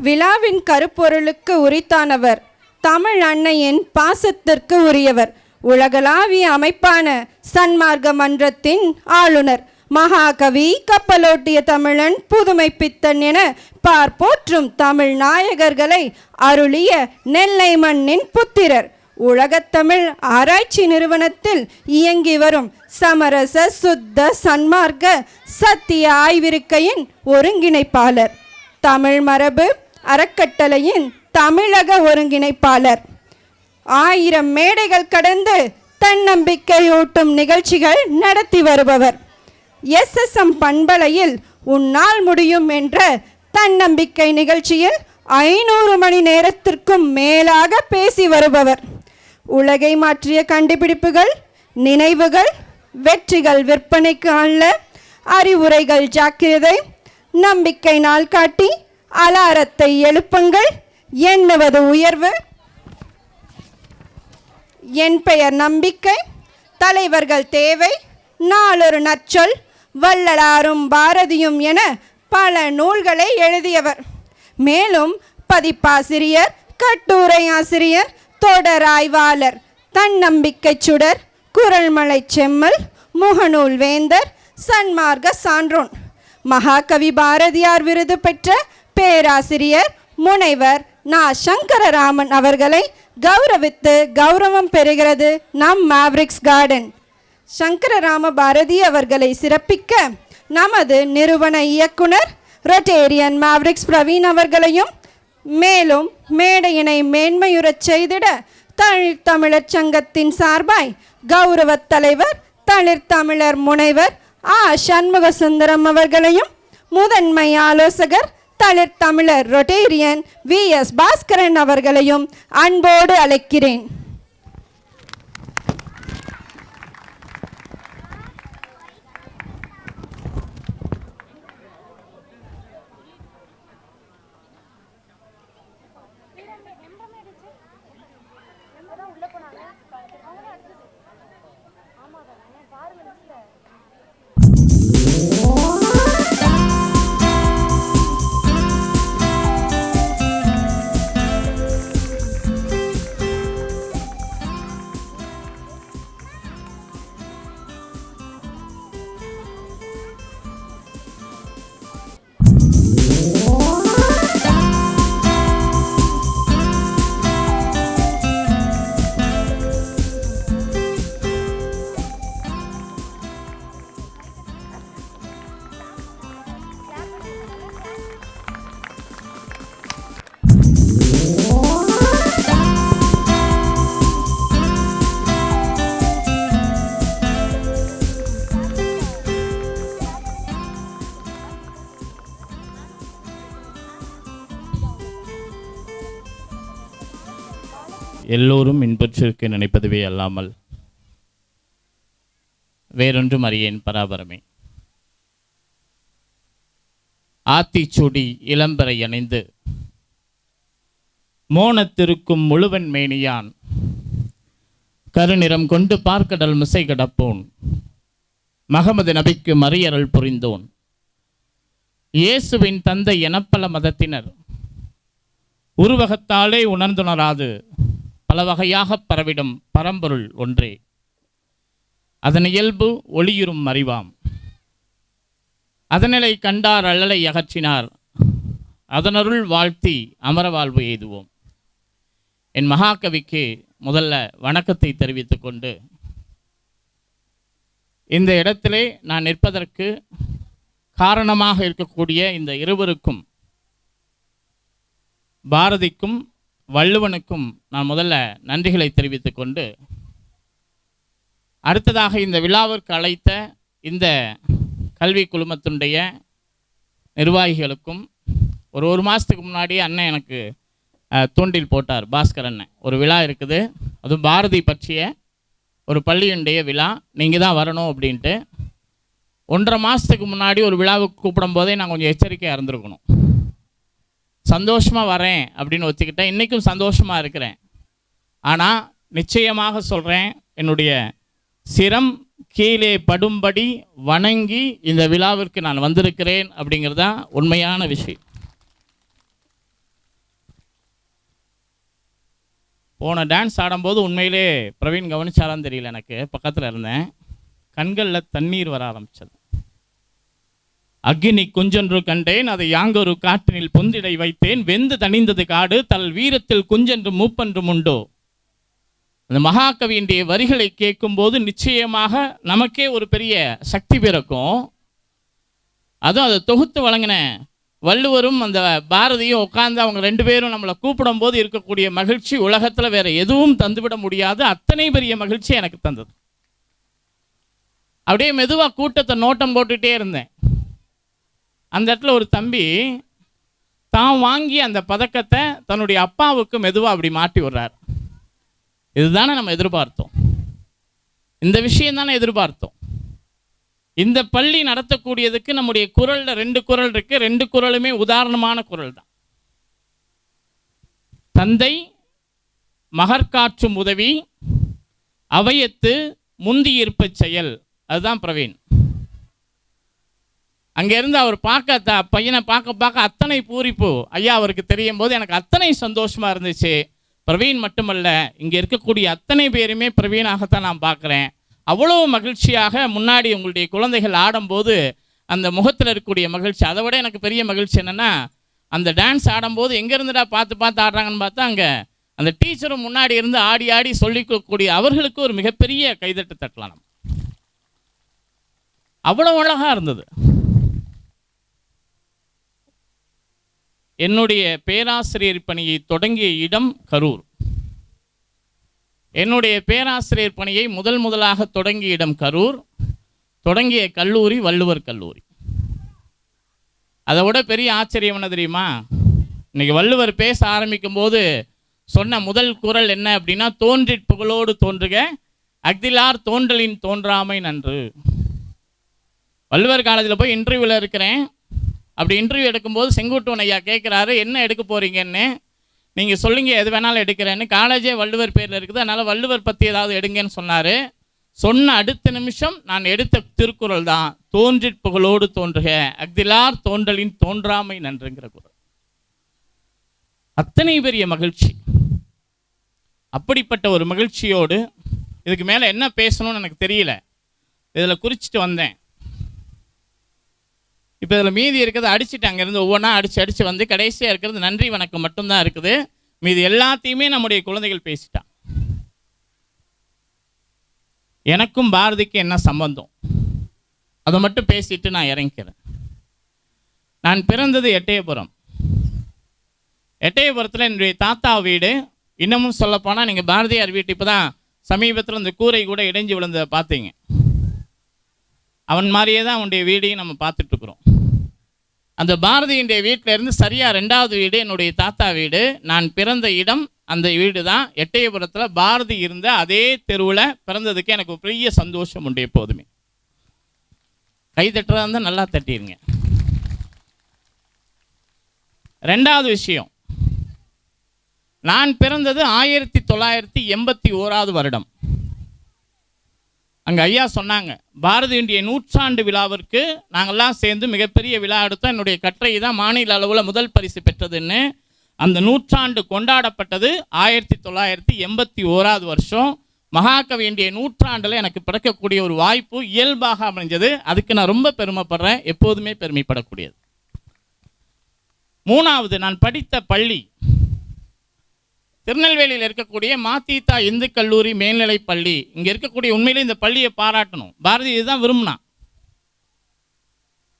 விழாவின் கருப்பொருளுக்கு உரித்தானவர். தமிழ் அன்னையின் பாசத்திற்கு உரியவர். உலகளாவிய அமைப்பான சன்மார்க்க மன்றத்தின் ஆளுநர். மகாகவி, கப்பலோட்டிய தமிழன், புதுமை பித்தன் என பார்ப்போற்றும் தமிழ் நாயகர்களை அருளிய நெல்லை மண்ணின் புத்திரர். உலகத்தமிழ் ஆராய்ச்சி நிறுவனத்தில் இயங்கி வரும் சமரச சுத்த சன்மார்க்க சத்திய ஆய்விருக்கையின் ஒருங்கிணைப்பாளர். தமிழ் மரபு அறக்கட்டளையின் தமிழக ஒருங்கிணைப்பாளர். 1000 மேடைகள் கடந்து தன்னம்பிக்கையூட்டும் நிகழ்ச்சிகள் நடத்தி வருபவர். SSM பண்பலையில் உன்னால் முடியும் என்ற தன்னம்பிக்கை நிகழ்ச்சியில் 500 மணி நேரத்திற்கும் மேலாக பேசி வருபவர். உலகை மாற்றிய கண்டுபிடிப்புகள், நினைவுகள், வெற்றிகள் விற்பனைக்கு அல்ல, அறிவுரைகள் ஜாக்கிரதை, நம்பிக்கை நாள் காட்டி, அலாரத்தை எழுப்புங்கள், எண்ணுவது உயர்வு, என் பெயர் நம்பிக்கை, தலைவர்கள் தேவை, நாளொரு நற்சொல், வள்ளலாரும் பாரதியும் என பல நூல்களை எழுதியவர். மேலும் பதிப்பாசிரியர், கட்டுரை ஆசிரியர், தொடர் ஆய்வாளர், தன்னம்பிக்கை சுடர், குரல்மலை செம்மல், முகநூல் வேந்தர், சன்மார்க்க சான்றோன், மகாகவி பாரதியார் விருது பெற்ற பேராசிரியர் முனைவர் நா. சங்கரராமன் அவர்களை கௌரவித்து கௌரவம் பெறுகிறது நம் மேவரிக்ஸ் கார்டன். சங்கரராம பாரதி அவர்களை சிறப்பிக்க நமது நிறுவன இயக்குனர் ரொட்டேரியன் மேவரிக்ஸ் பிரவீன் அவர்களையும், மேலும் மேடையினை மேன்மையுறச் செய்திட தமிழர் சங்கத்தின் சார்பாய் கௌரவ தலைவர் தமிழர் முனைவர் சண்முக சுந்தரம் அவர்களையும், முதன்மை ஆலோசகர் தமிழர் ரொட்டேரியன் VS பாஸ்கரன் அவர்களையும் அன்போடு அழைக்கிறேன். எல்லோரும் இன்பற்றிருக்க நினைப்பதுவே அல்லாமல் வேறொன்றும் அறியேன் பராபரமே. ஆத்திச்சூடி இளம்பரை அணிந்து மோனத்திருக்கும் முழுவன் மேனியான், கருநிறம் கொண்டு பார்க்கடல் மிசை கடப்போன், மகமது நபிக்கு மறியறல் புரிந்தோன், இயேசுவின் தந்தை எனப்பல மதத்தினர் உருவகத்தாலே உணர்ந்துணராது பல வகையாக பரவிடும் பரம்பொருள் ஒன்றே. அதன் இயல்பு ஒளியுறும் அறிவாம். அதனிலை கண்டார் அல்லலை அகற்றினார், அதனருள் வாழ்த்தி அமரவாழ்வு எய்துவோம். என் மகாகவிக்கு முதல்ல வணக்கத்தை தெரிவித்துக் கொண்டு, இந்த இடத்திலே நான் நிற்பதற்கு காரணமாக இருக்கக்கூடிய இந்த இருவருக்கும், பாரதிக்கும் வள்ளுவனுக்கும் நான் முதல்ல நன்றிகளை தெரிவித்துக் கொண்டு, அடுத்ததாக இந்த விழாவிற்கு அழைத்த இந்த கல்வி குழுமத்தினுடைய நிர்வாகிகளுக்கும், ஒரு மாதத்துக்கு முன்னாடியே அண்ணன் எனக்கு தூண்டில் போட்டார். பாஸ்கர் அண்ணன், ஒரு விழா இருக்குது, அதுவும் பாரதி பற்றிய ஒரு பள்ளியுடைய விழா, நீங்கள் தான் வரணும் அப்படின்ட்டு. 1.5 மாதத்துக்கு முன்னாடி ஒரு விழாவுக்கு கூப்பிடும் போதே நான் கொஞ்சம் எச்சரிக்கையாக இருந்திருக்கணும். சந்தோஷமாக வரேன் அப்படின்னு ஒத்துக்கிட்டேன். இன்றைக்கும் சந்தோஷமாக இருக்கிறேன். ஆனால் நிச்சயமாக சொல்கிறேன், என்னுடைய சிரம் கீழே படும்படி வணங்கி இந்த விழாவிற்கு நான் வந்திருக்கிறேன் அப்படிங்கிறது தான் உண்மையான விஷயம். போன டான்ஸ் ஆடும்போது உண்மையிலே பிரவீன் கவனிச்சாரான்னு தெரியல, எனக்கு பக்கத்தில் இருந்தேன், கண்களில் தண்ணீர் வர ஆரம்பித்தது. அக்னி குஞ்சொன்று கண்டேன், அதை யாங்கொரு காட்டினில் பொந்திடை வைத்தேன், வெந்து தணிந்தது காடு, தல் வீரத்தில் குஞ்சென்று மூப்பன்றும் உண்டோ. அந்த மகாகவியினுடைய வரிகளை கேட்கும்போது நிச்சயமாக நமக்கே ஒரு பெரிய சக்தி பிறக்கும். அதுவும் அதை தொகுத்து வழங்கின வள்ளுவரும் அந்த பாரதியும் உட்கார்ந்து அவங்க 2 பேரும் நம்மளை கூப்பிடும் போது இருக்கக்கூடிய மகிழ்ச்சி உலகத்தில் வேற எதுவும் தந்துவிட முடியாது. அத்தனை பெரிய மகிழ்ச்சி எனக்கு தந்தது. அப்படியே மெதுவாக கூட்டத்தை நோட்டம் போட்டுகிட்டே இருந்தேன். அந்த இடத்துல ஒரு தம்பி தான் வாங்கி அந்த பதக்கத்தை தன்னுடைய அப்பாவுக்கு மெதுவாக அப்படி மாட்டி விடுறார். இதுதானே நம்ம எதிர்பார்த்தோம், இந்த விஷயம் தானே எதிர்பார்த்தோம். இந்த பள்ளி நடத்தக்கூடியதுக்கு நம்முடைய குரலில் 2 குரல் இருக்கு, 2 குரலுமே உதாரணமான குரல் தான். தந்தை மகற்காற்றும் உதவி, அவையத்து முந்தியிருப்பு செயல், அதுதான் பிரவீன். அங்கேருந்து அவர் பையனை பார்க்க அத்தனை பூரிப்பு ஐயா அவருக்கு தெரியும் போது எனக்கு அத்தனை சந்தோஷமாக இருந்துச்சு. பிரவீன் மட்டுமல்ல, இங்கே இருக்கக்கூடிய அத்தனை பேருமே பிரவீனாகத்தான் நான் பார்க்குறேன். அவ்வளோ மகிழ்ச்சியாக முன்னாடி உங்களுடைய குழந்தைகள் ஆடும்போது அந்த முகத்தில் இருக்கக்கூடிய மகிழ்ச்சி, அதை விட எனக்கு பெரிய மகிழ்ச்சி என்னென்னா, அந்த டான்ஸ் ஆடும்போது எங்கேருந்துடா பார்த்து ஆடுறாங்கன்னு பார்த்தா அங்கே அந்த டீச்சரும் முன்னாடி இருந்து ஆடி ஆடி சொல்லிக்கக்கூடிய அவர்களுக்கு ஒரு மிகப்பெரிய கைதட்டு தட்டலாம். நம்ம அவ்வளோ அழகாக இருந்தது. என்னுடைய பேராசிரியர் பணியை தொடங்கிய இடம் கரூர். என்னுடைய பேராசிரியர் பணியை முதலாக தொடங்கிய இடம் கரூர். தொடங்கிய கல்லூரி வள்ளுவர் கல்லூரி. அதை விட பெரிய ஆச்சரியம் என்ன தெரியுமா? இன்னைக்கு வள்ளுவர் பேச ஆரம்பிக்கும் போது சொன்ன முதல் குரல் என்ன அப்படின்னா, தோன்றிற் புகழோடு தோன்றுக அஃதிலார் தோன்றலின் தோன்றாமை நன்று. வள்ளுவர் காலேஜில் போய் இன்டர்வியூவில் இருக்கிறேன். அப்படி இன்டர்வியூ எடுக்கும்போது செங்குட்டுவன் ஐயா கேட்குறாரு, என்ன எடுக்க போகிறீங்கன்னு. நீங்கள் சொல்லுங்க, எது வேணாலும் எடுக்கிறேன்னு. காலேஜே வள்ளுவர் பேரில் இருக்குது, அதனால் வள்ளுவர் பற்றி ஏதாவது எடுங்கன்னு சொன்னார். சொன்ன அடுத்த நிமிஷம் நான் எடுத்த திருக்குறள் தான் தோன்றிற் புகழோடு தோன்றுக அஃதிலார் தோன்றலின் தோன்றாமை நன்றுங்கிற குறள். அத்தனை பெரிய மகிழ்ச்சி. அப்படிப்பட்ட ஒரு மகிழ்ச்சியோடு இதுக்கு மேலே என்ன பேசணும்னு எனக்கு தெரியல, இதில் குறிச்சிட்டு வந்தேன். இப்போ இதில் மீதி இருக்கிறது அடிச்சுட்டு அங்கேருந்து ஒவ்வொன்றா அடித்து வந்து கடைசியாக இருக்கிறது நன்றி வணக்கம் மட்டும்தான் இருக்குது. மீதி எல்லாத்தையுமே நம்முடைய குழந்தைகள் பேசிட்டான். எனக்கும் பாரதிக்கு என்ன சம்பந்தம், அதை மட்டும் பேசிட்டு நான் இறங்கிக்கிறேன். நான் பிறந்தது எட்டயபுரம். எட்டயபுரத்தில் என்னுடைய தாத்தா வீடு. இன்னமும் சொல்லப்போனால் நீங்கள் பாரதியார் வீட்டு இப்போ தான் சமீபத்தில் இந்த கூரை கூட இடைஞ்சு விழுந்ததை பார்த்தீங்க. அவன் மாதிரியே தான் அவனுடைய வீடையும் நம்ம பார்த்துட்ருக்குறோம். அந்த பாரதியுடைய வீட்டில் இருந்து சரியாக 2வது வீடு என்னுடைய தாத்தா வீடு. நான் பிறந்த இடம் அந்த வீடு தான். எட்டயபுரத்தில் பாரதி இருந்த அதே தெருவில் பிறந்ததுக்கு எனக்கு ஒரு பெரிய சந்தோஷம் உண்டு. எப்போதுமே கை தட்டுறதா இருந்தால் நல்லா தட்டிடுங்க. 2வது விஷயம், நான் பிறந்தது 1981வது வருடம். அங்கே ஐயா சொன்னாங்க, பாரதியுடைய 100ஆண்டு விழாவிற்கு நாங்கள்லாம் சேர்ந்து மிகப்பெரிய விழா எடுத்தோம். என்னுடைய கட்டுரை தான் மாநில அளவில் முதல் பரிசு பெற்றதுன்னு. அந்த 100ஆண்டு கொண்டாடப்பட்டது 1981வது வருஷம். மகாகவியுடைய 100ஆண்டில் எனக்கு பிறக்கக்கூடிய ஒரு வாய்ப்பு இயல்பாக அமைஞ்சது. அதுக்கு நான் ரொம்ப பெருமைப்படுறேன், எப்போதுமே பெருமைப்படக்கூடியது. 3வது, நான் படித்த பள்ளி திருநெல்வேலியில் இருக்கக்கூடிய மாத்தீத்தா இந்து கல்லூரி மேல்நிலை பள்ளி. இங்கே இருக்கக்கூடிய உண்மையிலே இந்த பள்ளியை பாராட்டணும். பாரதி இதுதான் விரும்பினான்.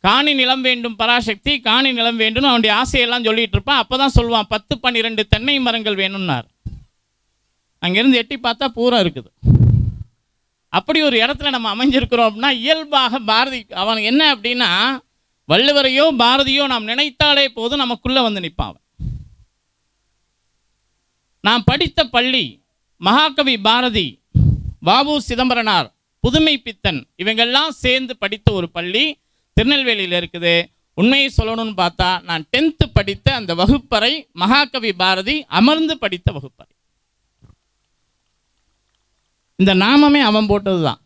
காணி நிலம் வேண்டும் பராசக்தி, காணி நிலம் வேண்டும் அவனுடைய ஆசையெல்லாம் சொல்லிட்டு இருப்பான். அப்போ தான் சொல்லுவான் 10-12 தென்னை மரங்கள் வேணும்னார். அங்கேருந்து எட்டி பார்த்தா பூரா இருக்குது. அப்படி ஒரு இடத்துல நம்ம அமைஞ்சிருக்கிறோம் அப்படின்னா இயல்பாக பாரதி அவன் என்ன அப்படின்னா, வள்ளுவரையோ பாரதியோ நாம் நினைத்தாலே போதும் நமக்குள்ளே வந்து நிற்பான். நான் படித்த பள்ளி மகாகவி பாரதி, வ.உ. சிதம்பரனார், புதுமை பித்தன் இவங்கெல்லாம் சேர்ந்து படித்த ஒரு பள்ளி திருநெல்வேலியில் இருக்குது. உண்மையை சொல்லணும்னு பார்த்தா நான் 10th படித்த அந்த வகுப்பறை மகாகவி பாரதி அமர்ந்து படித்த வகுப்பறை. இந்த நாமமே அவன் போட்டது தான்.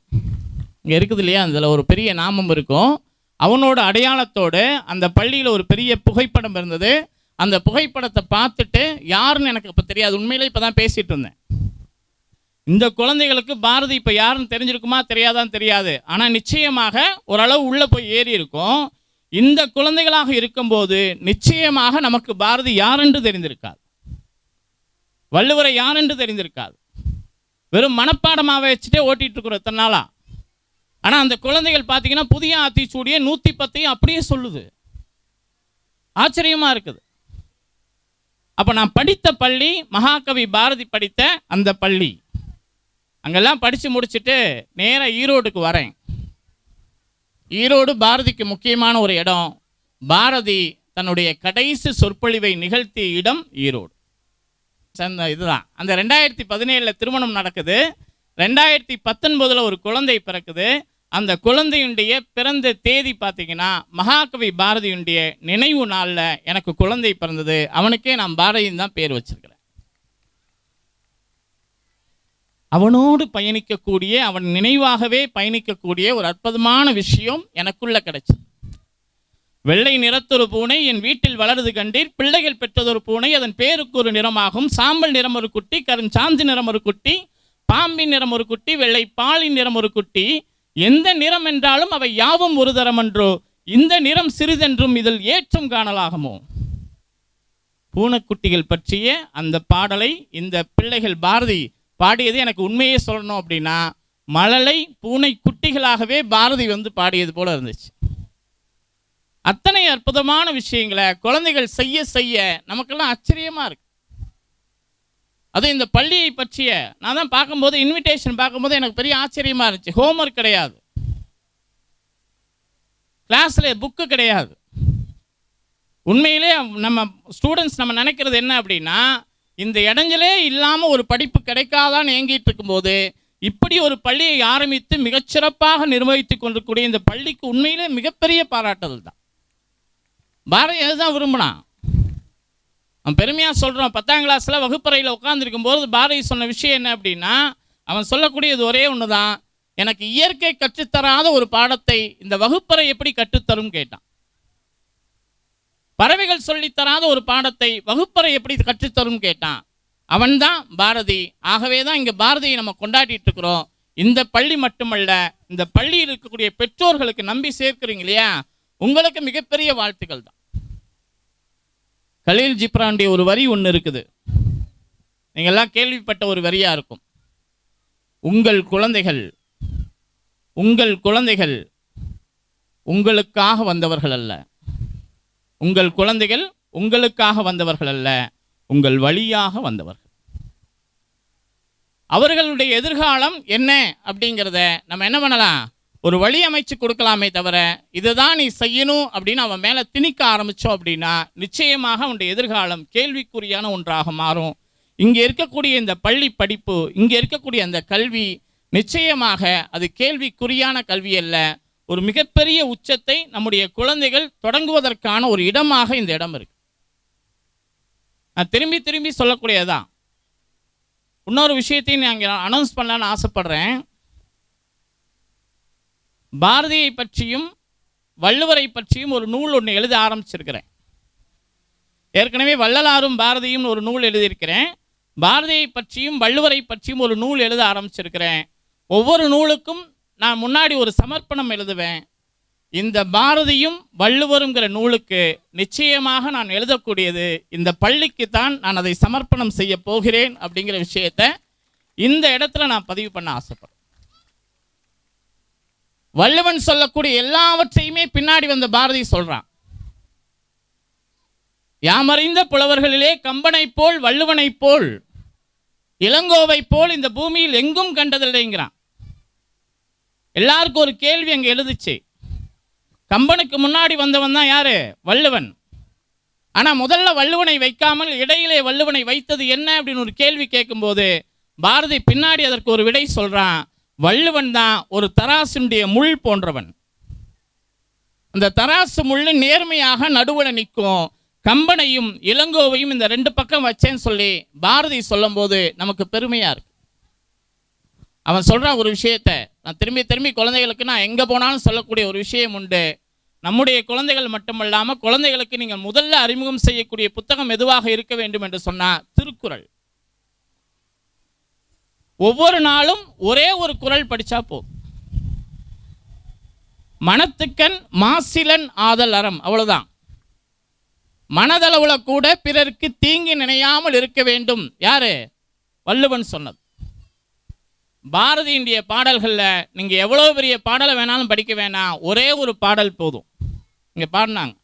இங்கே இருக்குது இல்லையா, அதில் ஒரு பெரிய நாமம் இருக்கும். அவனோட அடையாளத்தோடு அந்த பள்ளியில் ஒரு பெரிய புகைப்படம் இருந்தது. அந்த புகைப்படத்தை பார்த்துட்டு யாருன்னு எனக்கு இப்போ தெரியாது, உண்மையிலே இப்போ தான் பேசிகிட்டு இருந்தேன். இந்த குழந்தைகளுக்கு பாரதி இப்போ யாருன்னு தெரிஞ்சிருக்குமா தெரியாதான் தெரியாது, ஆனால் நிச்சயமாக ஓரளவு உள்ளே போய் ஏறி இருக்கும். இந்த குழந்தைகளாக இருக்கும்போது நிச்சயமாக நமக்கு பாரதி யாரென்று தெரிந்திருக்காது, வள்ளுவரை யாரென்று தெரிந்திருக்காது. வெறும் மனப்பாடமாக வச்சுட்டே ஓட்டிகிட்டு இருக்கிறோம் இத்தனை நாளா. ஆனால் அந்த குழந்தைகள் பார்த்தீங்கன்னா புதிய ஆத்திச்சூடிய 110 அப்படியே சொல்லுது. ஆச்சரியமாக இருக்குது. அப்போ நான் படித்த பள்ளி மகாகவி பாரதி படித்த அந்த பள்ளி. அங்கெல்லாம் படித்து முடிச்சுட்டு நேராக ஈரோடுக்கு வரேன். ஈரோடு பாரதிக்கு முக்கியமான ஒரு இடம். பாரதி தன்னுடைய கடைசி சொற்பொழிவை நிகழ்த்திய இடம் ஈரோடு. இதுதான் அந்த 2017 திருமணம் நடக்குது. 2019 ஒரு குழந்தை பிறக்குது. அந்த குழந்தையுடைய பிறந்த தேதி பார்த்தீங்கன்னா மகாகவி பாரதியுடைய நினைவு நாளில் எனக்கு குழந்தை பிறந்தது. அவனுக்கே நான் பாரதியின் தான் பேர் வச்சிருக்கிறேன். அவனோடு பயணிக்கக்கூடிய, அவன் நினைவாகவே பயணிக்கக்கூடிய ஒரு அற்புதமான விஷயம் எனக்குள்ள கிடைச்சது. வெள்ளை நிறத்தொரு பூனை என் வீட்டில் வளருது கண்டீர், பிள்ளைகள் பெற்றதொரு பூனை அதன் பேருக்கு ஒரு நிறமாகும், சாம்பல் நிறம் ஒரு குட்டி, கருஞ்சாந்து நிறம் ஒரு குட்டி, பாம்பின் நிறம் ஒரு குட்டி, வெள்ளை பாலின் நிறம் ஒரு குட்டி, எந்த நிறம் என்றாலும் அவை யாவும் ஒரு தரமன்றோ, இந்த நிறம் சிறிதென்றும் இதில் ஏற்றம் காணலாகுமோ. பூனைக்குட்டிகள் பற்றிய அந்த பாடலை இந்த பிள்ளைகள் பாரதி பாடியது எனக்கு உண்மையே சொல்லணும் அப்படின்னா மழலை பூனை குட்டிகளாகவே பாரதி பாடியது போல இருந்துச்சு. அத்தனை அற்புதமான விஷயங்களை குழந்தைகள் செய்ய செய்ய நமக்கெல்லாம் ஆச்சரியமா இருக்கு. அது இந்த பள்ளியை பற்றிய நான் தான் பார்க்கும்போது இன்விடேஷன் பார்க்கும்போது எனக்கு பெரிய ஆச்சரியமா இருந்துச்சு. ஹோம்ஒர்க் கிடையாது, கிளாஸ்ல புக்கு கிடையாது. உண்மையிலே நம்ம ஸ்டூடெண்ட்ஸ் நம்ம நினைக்கிறது என்ன அப்படின்னா, இந்த இடைஞ்சலே இல்லாமல் ஒரு படிப்பு கிடைக்காதான்னு ஏங்கிட்டு இருக்கும்போது இப்படி ஒரு பள்ளியை ஆரம்பித்து மிகச்சிறப்பாக நிர்வகித்து கொண்டிருக்கூடிய இந்த பள்ளிக்கு உண்மையிலே மிகப்பெரிய பாராட்டுதல் தான். பாரதி அதுதான் விரும்பினான். அவன் பெருமையாக சொல்கிறான், 10ஆம் கிளாஸில் வகுப்பறையில் உட்காந்துருக்கும் போது பாரதி சொன்ன விஷயம் என்ன அப்படின்னா, அவன் சொல்லக்கூடியது ஒரே ஒன்று தான், எனக்கு இயற்கை கற்றுத்தராத ஒரு பாடத்தை இந்த வகுப்பறை எப்படி கற்றுத்தரும் கேட்டான். பறவைகள் சொல்லித்தராத ஒரு பாடத்தை வகுப்பறை எப்படி கற்றுத்தரும் கேட்டான். அவன்தான் பாரதி. ஆகவே தான் இங்கே பாரதியை நம்ம கொண்டாடிட்டு இருக்கிறோம். இந்த பள்ளி மட்டுமல்ல, இந்த பள்ளியில் இருக்கக்கூடிய பெற்றோர்களுக்கு நம்பி சேர்க்கிறீங்க இல்லையா, உங்களுக்கு மிகப்பெரிய வாழ்த்துக்கள் தான். கலீல் ஜிப்ரானுடைய ஒரு வரி ஒன்று இருக்குது, நீங்கள் எல்லாம் கேள்விப்பட்ட ஒரு வரியா இருக்கும். உங்கள் குழந்தைகள் உங்களுக்காக வந்தவர்கள் அல்ல, உங்கள் குழந்தைகள் உங்களுக்காக வந்தவர்கள் அல்ல, உங்கள் வழியாக வந்தவர்கள். அவர்களுடைய எதிர்காலம் என்ன அப்படிங்கிறத நம்ம என்ன பண்ணலாம், ஒரு வழி அமைச்சு கொடுக்கலாமே தவிர இதுதான் நீ செய்யணும் அப்படின்னு அவன் மேலே திணிக்க ஆரம்பித்தோம் அப்படின்னா நிச்சயமாக அவனுடைய எதிர்காலம் கேள்விக்குறியான ஒன்றாக மாறும். இங்கே இருக்கக்கூடிய இந்த பள்ளி படிப்பு, இங்கே இருக்கக்கூடிய அந்த கல்வி நிச்சயமாக அது கேள்விக்குறியான கல்வி அல்ல, ஒரு மிகப்பெரிய உச்சத்தை நம்முடைய குழந்தைகள் தொடங்குவதற்கான ஒரு இடமாக இந்த இடம் இருக்கு. நான் திரும்பி திரும்பி சொல்லக்கூடியதான். இன்னொரு விஷயத்தையும் நான் இங்கே அனௌன்ஸ் பண்ணலான்னு ஆசைப்படுறேன். பாரதியை பற்றியும் வள்ளுவரை பற்றியும் ஒரு நூல் ஒன்று எழுத ஆரம்பிச்சிருக்கிறேன். ஏற்கனவே வள்ளலாரும் பாரதியும் ஒரு நூல் எழுதியிருக்கிறேன். பாரதியை பற்றியும் வள்ளுவரை பற்றியும் ஒரு நூல் எழுத ஆரம்பிச்சிருக்கிறேன். ஒவ்வொரு நூலுக்கும் நான் முன்னாடி ஒரு சமர்ப்பணம் எழுதுவேன். இந்த பாரதியும் வள்ளுவருங்கிற நூலுக்கு நிச்சயமாக நான் எழுதக்கூடியது இந்த பள்ளிக்கு தான் நான் அதை சமர்ப்பணம் செய்ய போகிறேன் அப்படிங்கிற விஷயத்தை இந்த இடத்துல நான் பதிவு பண்ண ஆசைப்படுறேன். வள்ளுவன் சொல்லக்கூடிய எல்லாவற்றையுமே பின்னாடி வந்த பாரதி சொல்றான். யாமறிந்த புலவர்களிலே கம்பனை போல் வள்ளுவனை போல் இளங்கோவை போல் இந்த பூமியில் எங்கும் கண்டதில்லைங்கிறான். எல்லாருக்கும் ஒரு கேள்வி அங்கே எழுதுச்சு. கம்பனுக்கு முன்னாடி வந்தவன் தான் யாரு? வள்ளுவன். ஆனால் முதல்ல வள்ளுவனை வைக்காமல் இடையிலே வள்ளுவனை வைத்தது என்ன அப்படின்னு ஒரு கேள்வி கேட்கும்போது பாரதி பின்னாடி அதற்கு ஒரு விடை சொல்றான். வள்ளுவன் தான் ஒரு தராசுடைய முள் போன்றவன். அந்த தராசு முள் நேர்மையாக நடுவில் நிற்கும். கம்பனையும் இளங்கோவையும் இந்த ரெண்டு பக்கம் வச்சேன்னு சொல்லி பாரதி சொல்லும் போது நமக்கு பெருமையா இருக்கு. அவன் சொல்றான் ஒரு விஷயத்தை நான் திரும்பி திரும்பி குழந்தைகளுக்கு நான் எங்கே போனாலும் சொல்லக்கூடிய ஒரு விஷயம் உண்டு. நம்முடைய குழந்தைகள் மட்டுமல்லாமல் குழந்தைகளுக்கு நீங்கள் முதல்ல அறிமுகம் செய்யக்கூடிய புத்தகம் எதுவாக இருக்க வேண்டும் என்று சொன்னால் திருக்குறள். ஒவ்வொரு நாளும் ஒரே ஒரு குறள் படித்தா போதும். மனத்துக்கண் மாசிலன் ஆதல் அறம், அவ்வளோதான். மனதளவில் கூட பிறருக்கு தீங்கி நினையாமல் இருக்க வேண்டும். யாரு? வள்ளுவன் சொன்னது. பாரதியினுடைய பாடல்களில் நீங்கள் எவ்வளோ பெரிய பாடலை வேணாலும் படிக்க வேணாம், ஒரே ஒரு பாடல் போதும். இங்கே பாடினாங்க,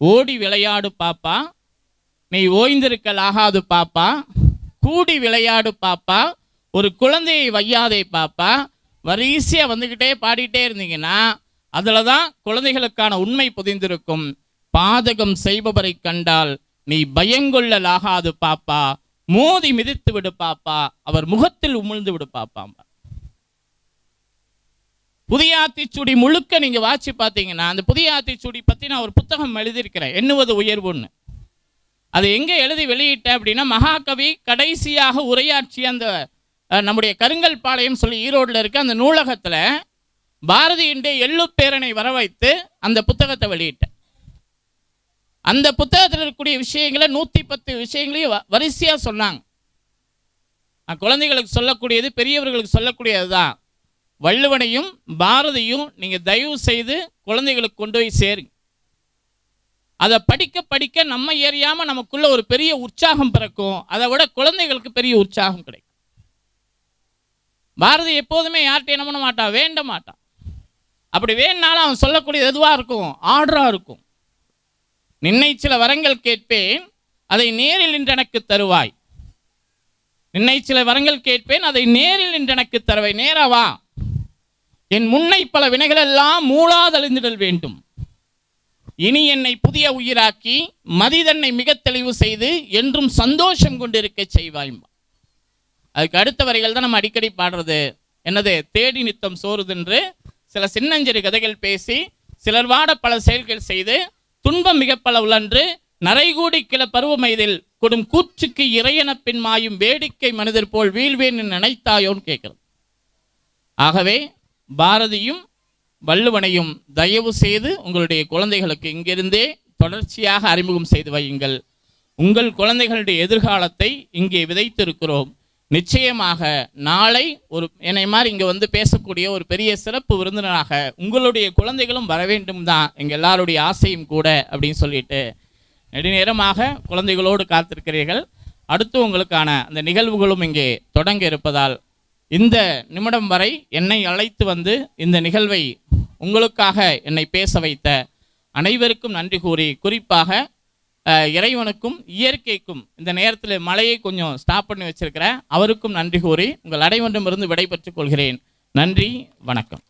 ஓடி விளையாடு பாப்பா, நீ ஓய்ந்திருக்கலாகாது பாப்பா, கூடி விளையாடு பாப்பா, ஒரு குழந்தையை வையாதே பாப்பா. வரிசையாக வந்துக்கிட்டே பாடிட்டே இருந்தீங்கன்னா அதில் தான் குழந்தைகளுக்கான உண்மை புதிந்திருக்கும். பாதகம் செய்பவரை கண்டால் நீ பயங்கொள்ளலாகாது பாப்பா, மோதி மிதித்து விடு பாப்பா, அவர் முகத்தில் உமிழ்ந்து விடு பாப்பா. புதிய ஆத்திச்சூடி முழுக்க நீங்க வாட்சி பார்த்தீங்கன்னா, அந்த புதிய ஆத்திச்சூடி பற்றி நான் ஒரு புத்தகம் எழுதியிருக்கிறேன், எண்ணுவது உயர்வுன்னு. அதை எங்கே எழுதி வெளியிட்டேன் அப்படின்னா, மகாகவி கடைசியாக உரையாற்றிய அந்த நம்முடைய கருங்கல் பாளையம் சொல்லி ஈரோடில் இருக்க அந்த நூலகத்தில் பாரதியினுடைய எள்ளுப்பேரனை வர வைத்து அந்த புத்தகத்தை வெளியிட்டேன். அந்த புத்தகத்தில் இருக்கக்கூடிய விஷயங்களை 110 விஷயங்களையும் வரிசையாக சொன்னாங்க. குழந்தைகளுக்கு சொல்லக்கூடியது, பெரியவர்களுக்கு சொல்லக்கூடியது தான். வள்ளுவனையும் பாரதியும் நீங்கள் தயவு செய்து குழந்தைகளுக்கு கொண்டு போய் சேருங்க. அதை படிக்க படிக்க நம்ம ஏறியாமல் நமக்குள்ள ஒரு பெரிய உற்சாகம் பிறக்கும். அதை விட குழந்தைகளுக்கு பெரிய உற்சாகம் கிடைக்கும். பாரதி எப்போதுமே யார்கிட்ட என்ன பண்ண மாட்டான், வேண்ட மாட்டான். அப்படி வேணாலும் அவன் சொல்லக்கூடியது எதுவாக இருக்கும், ஆர்டராக இருக்கும். நின்னை சில வரங்கள் கேட்பேன், அதை நேரில் நின்று எனக்கு தருவாய். நின்னை சில வரங்கள் கேட்பேன், அதை நேரில் நின்று எனக்கு தருவாய். நேராவா, என் முன்னை பல வினைகள் எல்லாம் மூளாதழிந்திடல் வேண்டும். இனி என்னை புதிய உயிராக்கி மதிதன்னை மிக தெளிவு செய்து என்றும் சந்தோஷம் கொண்டிருக்க செய்வாய். அதுக்கு அடுத்த வரிகள் தான் நம்ம அடிக்கடி பாடுறது. என்னது? தேடி நித்தம் சோறுதென்று சில சின்னஞ்சிறு கதைகள் பேசி சிலர் வாட பல செயல்கள் செய்து துன்பம் மிக பல உழன்று நரைகூடி கிள பருவமைதில் கொடும் கூற்றுக்கு இறையன பின் மாயும் வேடிக்கை மனிதர் போல் வீழ்வேன் நினைத்தாயோன்னு கேட்கிறது. ஆகவே பாரதியும் வள்ளுவனையும் தயவு செய்து உங்களுடைய குழந்தைகளுக்கு இங்கிருந்தே தொடர்ச்சியாக அறிமுகம் செய்து வையுங்கள். உங்கள் குழந்தைகளுடைய எதிர்காலத்தை இங்கே விதைத்திருக்கிறோம். நிச்சயமாக நாளை ஒரு என்னை மாதிரி இங்கே வந்து பேசக்கூடிய ஒரு பெரிய சிறப்பு விருந்தினராக உங்களுடைய குழந்தைகளும் வர வேண்டும் தான் எங்கள் எல்லாருடைய ஆசையும் கூட அப்படின்னு சொல்லிட்டு நெடுநேரமாக குழந்தைகளோடு காத்திருக்கிறீர்கள். அடுத்து உங்களுக்கான அந்த நிகழ்வுகளும் இங்கே தொடங்க இருப்பதால் இந்த நிமிடம் வரை என்னை அழைத்து வந்து இந்த நிகழ்வை உங்களுக்காக என்னை பேச வைத்த அனைவருக்கும் நன்றி கூறி, குறிப்பாக இறைவனுக்கும் இயற்கைக்கும் இந்த நேரத்தில் மழையை கொஞ்சம் ஸ்டாப் பண்ணி வச்சிருக்கிறேன், அவருக்கும் நன்றி கூறி உங்கள் அனைவரிடமிருந்து விடைபெற்றுக் கொள்கிறேன். நன்றி, வணக்கம்.